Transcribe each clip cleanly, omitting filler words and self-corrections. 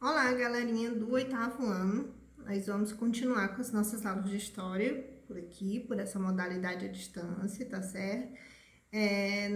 Olá, galerinha do 8º ano. Nós vamos continuar com as nossas aulas de história por aqui, por essa modalidade à distância, tá certo?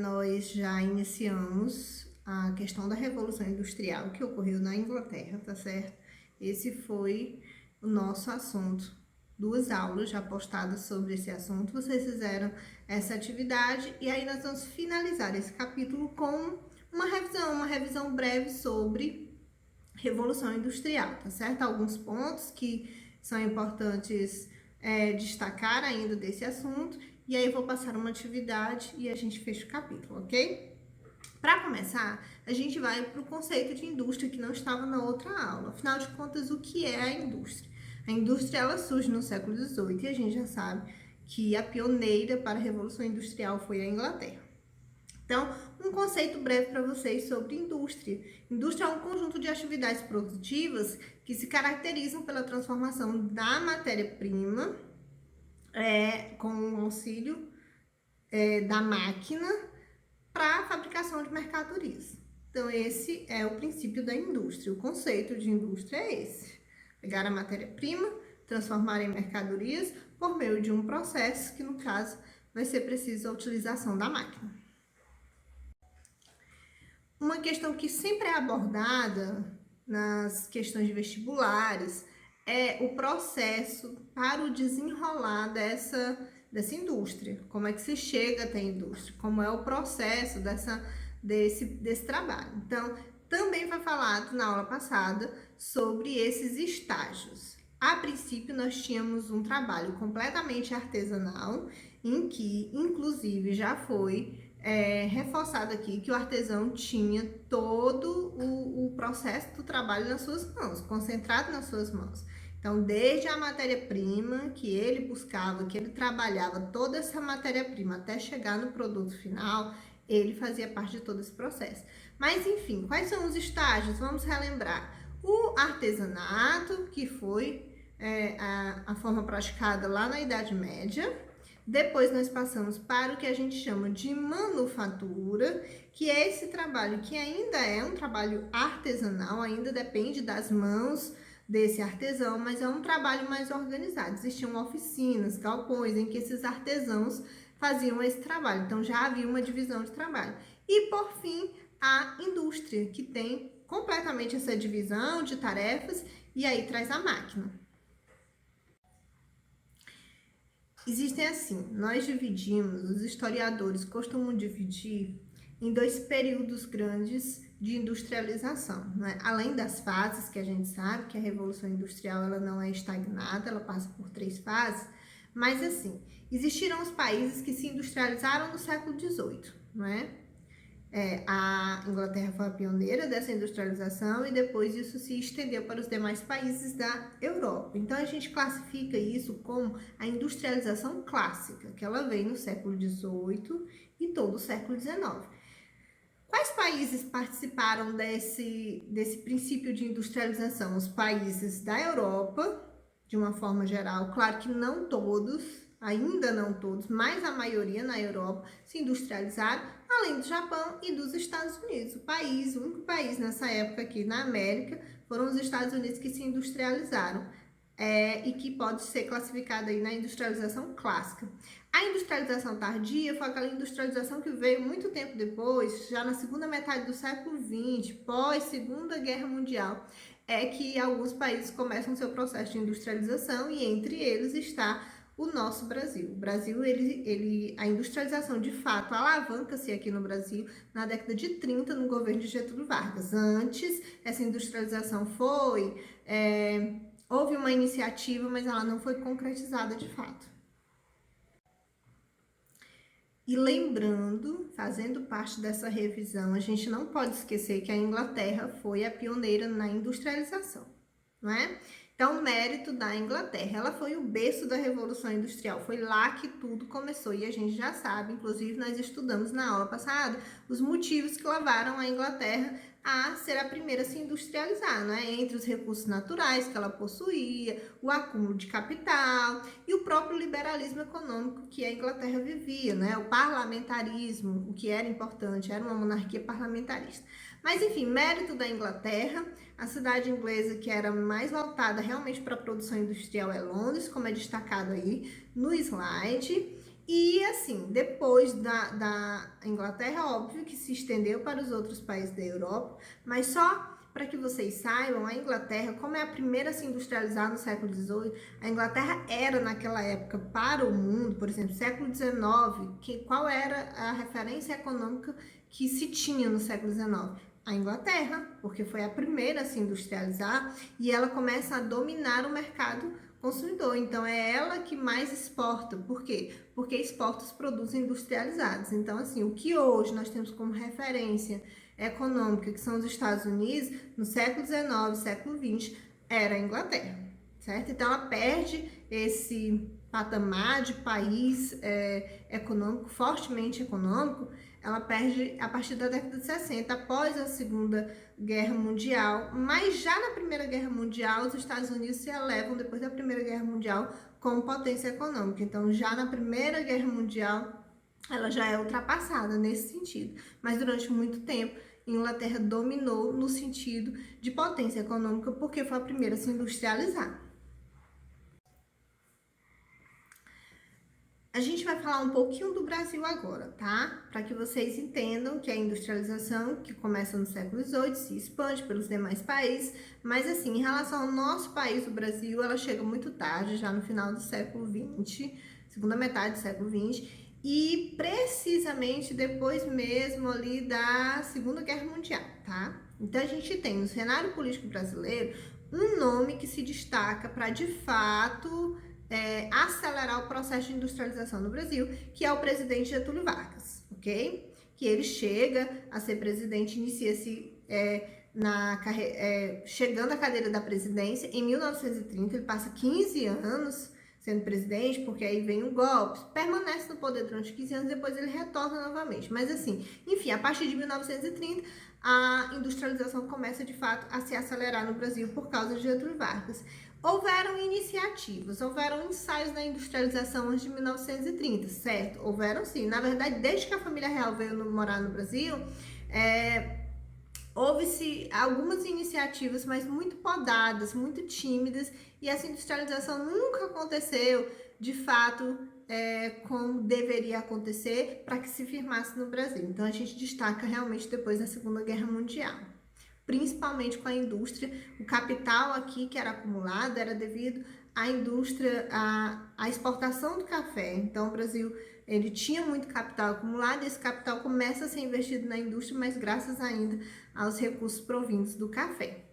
Nós já iniciamos a questão da Revolução Industrial que ocorreu na Inglaterra, tá certo? Esse foi o nosso assunto. 2 aulas já postadas sobre esse assunto. Vocês fizeram essa atividade e aí nós vamos finalizar esse capítulo com uma revisão breve sobre Revolução Industrial, tá certo? Alguns pontos que são importantes destacar ainda desse assunto, e aí eu vou passar uma atividade e a gente fecha o capítulo, ok? Para começar, a gente vai para o conceito de indústria que não estava na outra aula. Afinal de contas, o que é a indústria? A indústria ela surge no século XVIII e a gente já sabe que a pioneira para a Revolução Industrial foi a Inglaterra. Então, um conceito breve para vocês sobre indústria. Indústria é um conjunto de atividades produtivas que se caracterizam pela transformação da matéria-prima com o auxílio da máquina para a fabricação de mercadorias. Então, esse é o princípio da indústria. O conceito de indústria é esse: pegar a matéria-prima, transformar em mercadorias por meio de um processo que, no caso, vai ser preciso a utilização da máquina. Uma questão que sempre é abordada nas questões de vestibulares é o processo para o desenrolar dessa indústria. Como é que se chega até a indústria? Como é o processo desse trabalho? Então, também foi falado na aula passada sobre esses estágios. A princípio, nós tínhamos um trabalho completamente artesanal, em que, inclusive, já foi reforçado aqui que o artesão tinha todo o processo do trabalho nas suas mãos, concentrado nas suas mãos. Então, desde a matéria-prima que ele buscava, que ele trabalhava, toda essa matéria-prima até chegar no produto final, ele fazia parte de todo esse processo. Mas, enfim, quais são os estágios? Vamos relembrar. O artesanato, que foi a forma praticada lá na Idade Média. Depois nós passamos para o que a gente chama de manufatura, que é esse trabalho que ainda é um trabalho artesanal, ainda depende das mãos desse artesão, mas é um trabalho mais organizado. Existiam oficinas, galpões em que esses artesãos faziam esse trabalho, então já havia uma divisão de trabalho. E por fim, a indústria, que tem completamente essa divisão de tarefas e aí traz a máquina. Existem assim, nós dividimos, os historiadores costumam dividir em 2 períodos grandes de industrialização, né? Além das fases que a gente sabe que a Revolução Industrial ela não é estagnada, ela passa por 3 fases, mas assim, existiram os países que se industrializaram no século XVIII, não é? A Inglaterra foi a pioneira dessa industrialização e depois isso se estendeu para os demais países da Europa. Então, a gente classifica isso como a industrialização clássica, que ela vem no século XVIII e todo o século XIX. Quais países participaram desse princípio de industrialização? Os países da Europa, de uma forma geral, claro que não todos, ainda não todos, mas a maioria na Europa se industrializaram, além do Japão e dos Estados Unidos. O único país nessa época aqui na América foram os Estados Unidos que se industrializaram. E que pode ser classificada aí na industrialização clássica. A industrialização tardia foi aquela industrialização que veio muito tempo depois, já na segunda metade do século XX, pós Segunda Guerra Mundial, é que alguns países começam seu processo de industrialização e entre eles está o nosso Brasil. O Brasil, a industrialização de fato alavanca-se aqui no Brasil na década de 30 no governo de Getúlio Vargas. Antes, essa industrialização houve uma iniciativa, mas ela não foi concretizada de fato. E lembrando, fazendo parte dessa revisão, a gente não pode esquecer que a Inglaterra foi a pioneira na industrialização, não é? Então, o mérito da Inglaterra, ela foi o berço da Revolução Industrial, foi lá que tudo começou e a gente já sabe, inclusive nós estudamos na aula passada, os motivos que levaram a Inglaterra a ser a primeira a se industrializar, né? Entre os recursos naturais que ela possuía, o acúmulo de capital e o próprio liberalismo econômico que a Inglaterra vivia, né? O parlamentarismo, o que era importante, era uma monarquia parlamentarista. Mas, enfim, mérito da Inglaterra, a cidade inglesa que era mais voltada realmente para a produção industrial é Londres, como é destacado aí no slide. E assim, depois da Inglaterra, óbvio que se estendeu para os outros países da Europa, mas só para que vocês saibam, a Inglaterra, como é a primeira a se industrializar no século XVIII, a Inglaterra era naquela época para o mundo, por exemplo, século XIX, qual era a referência econômica que se tinha no século XIX? A Inglaterra, porque foi a primeira a se industrializar e ela começa a dominar o mercado consumidor. Então, é ela que mais exporta. Por quê? Porque exporta os produtos industrializados. Então, assim, o que hoje nós temos como referência econômica, que são os Estados Unidos, no século XIX, século XX, era a Inglaterra, certo? Então, ela perde esse patamar de país econômico, fortemente econômico, ela perde a partir da década de 60, após a Segunda Guerra Mundial, mas já na Primeira Guerra Mundial, os Estados Unidos se elevam, depois da Primeira Guerra Mundial, como potência econômica. Então, já na Primeira Guerra Mundial, ela já é ultrapassada nesse sentido. Mas durante muito tempo, Inglaterra dominou no sentido de potência econômica, porque foi a primeira a se industrializar. A gente vai falar um pouquinho do Brasil agora, tá? Para que vocês entendam que a industrialização, que começa no século XVIII, se expande pelos demais países, mas assim, em relação ao nosso país, o Brasil, ela chega muito tarde, já no final do século XX, segunda metade do século XX, e precisamente depois mesmo ali da Segunda Guerra Mundial, tá? Então a gente tem no cenário político brasileiro um nome que se destaca para de fato acelerar o processo de industrialização no Brasil, que é o presidente Getúlio Vargas, ok? Que ele chega a ser presidente, inicia-se chegando à cadeira da presidência em 1930, ele passa 15 anos sendo presidente, porque aí vem um golpe, permanece no poder durante 15 anos, depois ele retorna novamente. Mas assim, enfim, a partir de 1930, a industrialização começa de fato a se acelerar no Brasil por causa de Getúlio Vargas. Houveram iniciativas, houveram ensaios na industrialização antes de 1930, certo? Houveram sim. Na verdade, desde que a família real veio morar no Brasil, houve-se algumas iniciativas, mas muito podadas, muito tímidas, e essa industrialização nunca aconteceu de fato como deveria acontecer para que se firmasse no Brasil. Então a gente destaca realmente depois da Segunda Guerra Mundial, principalmente com a indústria. O capital aqui que era acumulado era devido à indústria, à exportação do café. Então o Brasil ele tinha muito capital acumulado e esse capital começa a ser investido na indústria, mas graças ainda aos recursos provindos do café.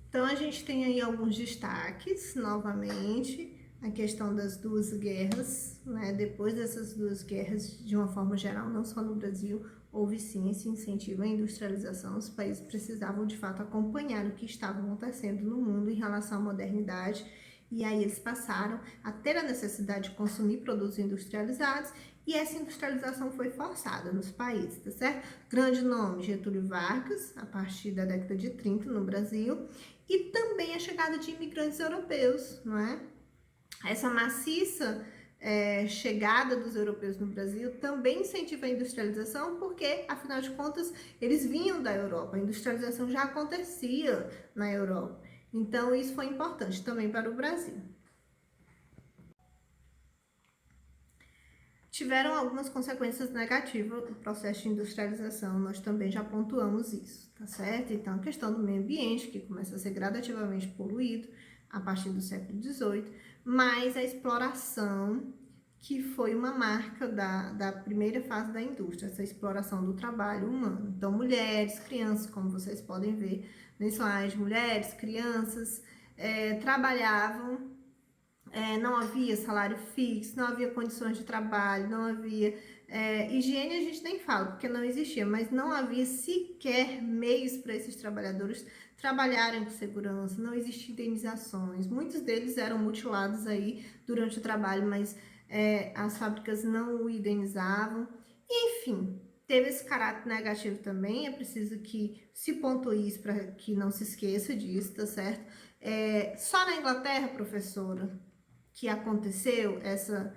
Então a gente tem aí alguns destaques, novamente, a questão das duas guerras, né? Depois dessas duas guerras, de uma forma geral, não só no Brasil, houve sim esse incentivo à industrialização. Os países precisavam de fato acompanhar o que estava acontecendo no mundo em relação à modernidade, e aí eles passaram a ter a necessidade de consumir produtos industrializados, e essa industrialização foi forçada nos países, tá certo? Grande nome, Getúlio Vargas, a partir da década de 30 no Brasil, e também a chegada de imigrantes europeus, não é? Essa maciça chegada dos europeus no Brasil também incentiva a industrialização, porque, afinal de contas, eles vinham da Europa, a industrialização já acontecia na Europa. Então, isso foi importante também para o Brasil. Tiveram algumas consequências negativas no processo de industrialização, nós também já pontuamos isso, tá certo? Então, a questão do meio ambiente, que começa a ser gradativamente poluído a partir do século XVIII, mas a exploração, que foi uma marca da primeira fase da indústria, essa exploração do trabalho humano. Então, mulheres, crianças, como vocês podem ver no slide, mulheres, crianças trabalhavam, não havia salário fixo, não havia condições de trabalho, não havia higiene, a gente nem fala, porque não existia, mas não havia sequer meios para esses trabalhadores trabalharem com segurança, não existiam indenizações, muitos deles eram mutilados aí durante o trabalho, mas as fábricas não o indenizavam, enfim, teve esse caráter negativo também, é preciso que se pontue isso para que não se esqueça disso, tá certo? Só na Inglaterra, professora, que aconteceu essa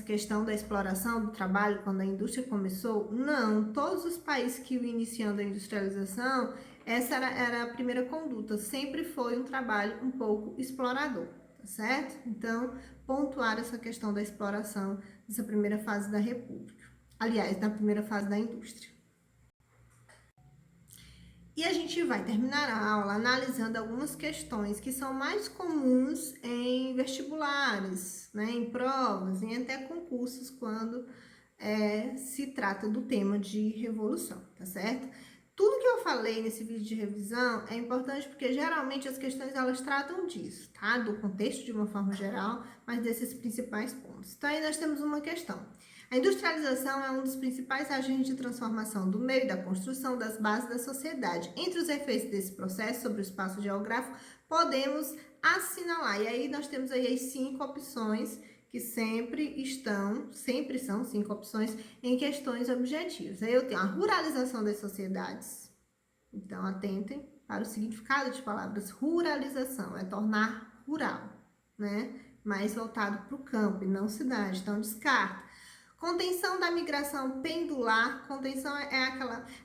questão da exploração do trabalho quando a indústria começou? Não, todos os países que iam iniciando a industrialização, essa era a primeira conduta, sempre foi um trabalho um pouco explorador, tá certo? Então, pontuar essa questão da exploração nessa primeira fase da República. Aliás, na primeira fase da indústria. E a gente vai terminar a aula analisando algumas questões que são mais comuns em vestibulares, né, em provas, em até concursos, quando se trata do tema de revolução, tá certo? Tudo que eu falei nesse vídeo de revisão é importante porque geralmente as questões elas tratam disso, tá? Do contexto de uma forma geral, mas desses principais pontos. Então aí nós temos uma questão. A industrialização é um dos principais agentes de transformação do meio e da construção das bases da sociedade. Entre os efeitos desse processo sobre o espaço geográfico, podemos assinalar. E aí nós temos aí as 5 opções que sempre são 5 opções em questões objetivas. Aí eu tenho a ruralização das sociedades. Então, atentem para o significado de palavras. Ruralização é tornar rural, né? Mais voltado para o campo e não cidade. Então, descarta. Contenção da migração pendular. Contenção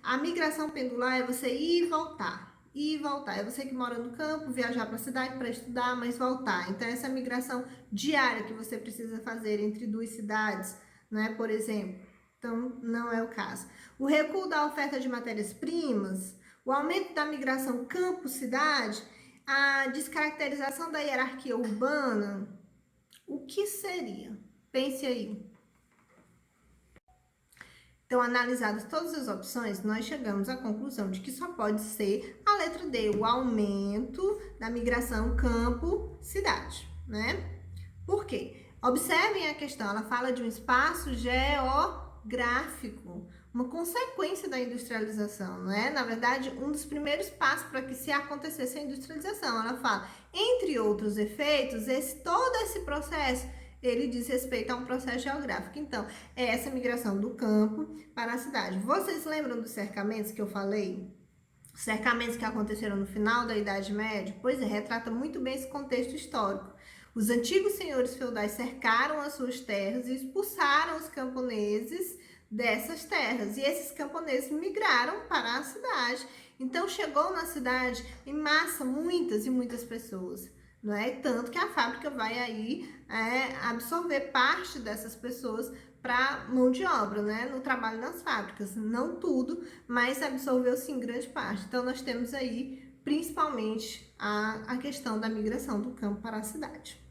a migração pendular é você ir e voltar. Ir e voltar. É você que mora no campo, viajar para a cidade para estudar, mas voltar. Então, essa migração diária que você precisa fazer entre 2 cidades, né? Por exemplo. Então, não é o caso. O recuo da oferta de matérias-primas, o aumento da migração campo-cidade, a descaracterização da hierarquia urbana. O que seria? Pense aí. Então, analisadas todas as opções, nós chegamos à conclusão de que só pode ser a letra D, o aumento da migração campo-cidade, né? Por quê? Observem a questão, ela fala de um espaço geográfico, uma consequência da industrialização, não é? Na verdade, um dos primeiros passos para que se acontecesse a industrialização. Ela fala, entre outros efeitos, todo esse processo ele diz respeito a um processo geográfico. Então, é essa migração do campo para a cidade. Vocês lembram dos cercamentos que eu falei? Os cercamentos que aconteceram no final da Idade Média? Pois é, retrata muito bem esse contexto histórico. Os antigos senhores feudais cercaram as suas terras e expulsaram os camponeses dessas terras. E esses camponeses migraram para a cidade. Então, chegou na cidade em massa muitas e muitas pessoas. Não é? Tanto que a fábrica vai aí absorver parte dessas pessoas para mão de obra, né? No trabalho nas fábricas. Não tudo, mas absorveu sim grande parte. Então, nós temos aí principalmente a questão da migração do campo para a cidade.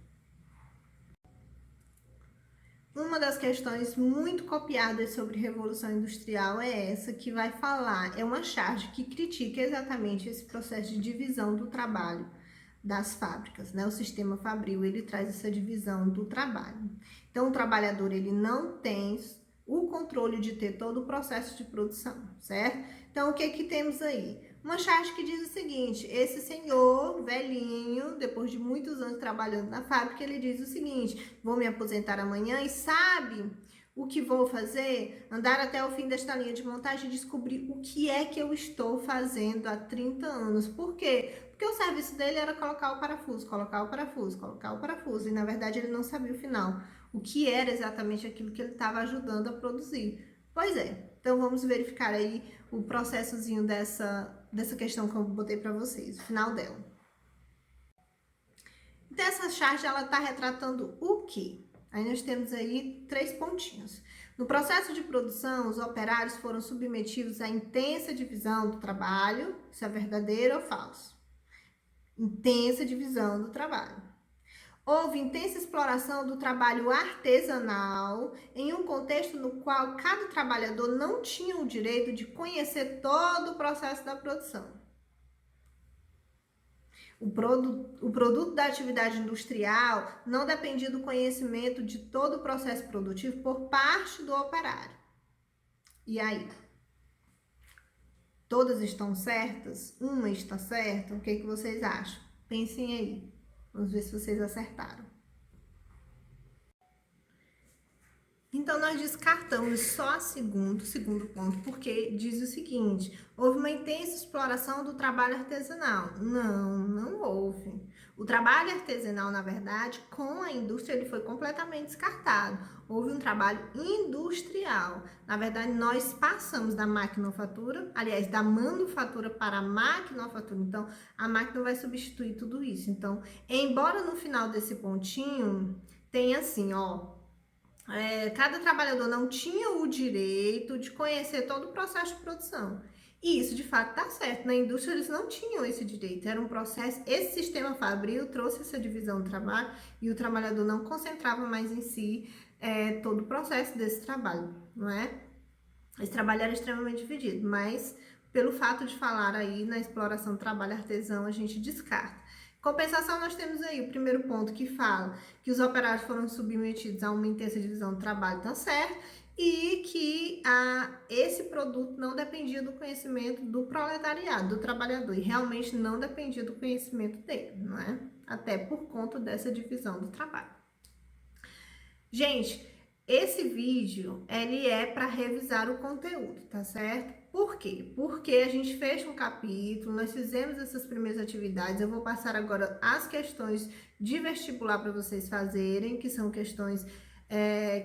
Uma das questões muito copiadas sobre Revolução Industrial é essa que vai falar, é uma charge que critica exatamente esse processo de divisão do trabalho das fábricas, né? O sistema fabril, ele traz essa divisão do trabalho. Então, o trabalhador, ele não tem o controle de ter todo o processo de produção, certo? Então, o que que temos aí? Uma charge que diz o seguinte, esse senhor velhinho, depois de muitos anos trabalhando na fábrica, ele diz o seguinte, vou me aposentar amanhã e sabe o que vou fazer? Andar até o fim desta linha de montagem e descobrir o que é que eu estou fazendo há 30 anos. Por quê? Porque o serviço dele era colocar o parafuso, colocar o parafuso, colocar o parafuso. E, na verdade, ele não sabia o final. O que era exatamente aquilo que ele estava ajudando a produzir. Pois é. Então, vamos verificar aí o processozinho dessa questão que eu botei para vocês. O final dela. Então, essa charge, ela está retratando o quê? Aí nós temos aí 3 pontinhos. No processo de produção, os operários foram submetidos à intensa divisão do trabalho. Isso é verdadeiro ou falso? Intensa divisão do trabalho. Houve intensa exploração do trabalho artesanal em um contexto no qual cada trabalhador não tinha o direito de conhecer todo o processo da produção. O produto da atividade industrial não dependia do conhecimento de todo o processo produtivo por parte do operário. E aí? Todas estão certas? Uma está certa? O que vocês acham? Pensem aí. Vamos ver se vocês acertaram. Então, nós descartamos só o segundo ponto, porque diz o seguinte: houve uma intensa exploração do trabalho artesanal. Não, não houve. O trabalho artesanal, na verdade, com a indústria, ele foi completamente descartado. Houve um trabalho industrial. Na verdade, nós passamos da maquinofatura, aliás, da manufatura para a maquinofatura. Então, a máquina vai substituir tudo isso. Então, embora no final desse pontinho tenha assim, ó. Cada trabalhador não tinha o direito de conhecer todo o processo de produção. E isso de fato está certo. Na indústria eles não tinham esse direito. Era um processo. Esse sistema fabril trouxe essa divisão do trabalho e o trabalhador não concentrava mais em si todo o processo desse trabalho, não é? Esse trabalho era extremamente dividido, mas pelo fato de falar aí na exploração do trabalho artesão, a gente descarta. Compensação, nós temos aí o primeiro ponto que fala que os operários foram submetidos a uma intensa divisão do trabalho, tá certo, e que esse produto não dependia do conhecimento do proletariado, do trabalhador, e realmente não dependia do conhecimento dele, não é? Até por conta dessa divisão do trabalho. Gente, esse vídeo, ele é para revisar o conteúdo, tá certo? Por quê? Porque a gente fecha um capítulo, nós fizemos essas primeiras atividades, eu vou passar agora as questões de vestibular para vocês fazerem, que são questões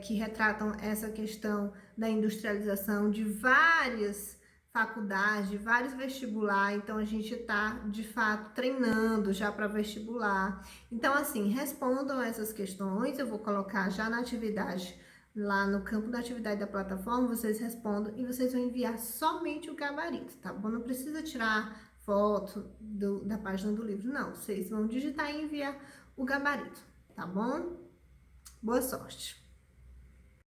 que retratam essa questão da industrialização de várias faculdades, de vários vestibulares, então a gente está, de fato, treinando já para vestibular. Então, assim, respondam essas questões, eu vou colocar já na atividade, lá no campo da atividade da plataforma, vocês respondam e vocês vão enviar somente o gabarito, tá bom? Não precisa tirar foto da página do livro, não. Vocês vão digitar e enviar o gabarito, tá bom? Boa sorte!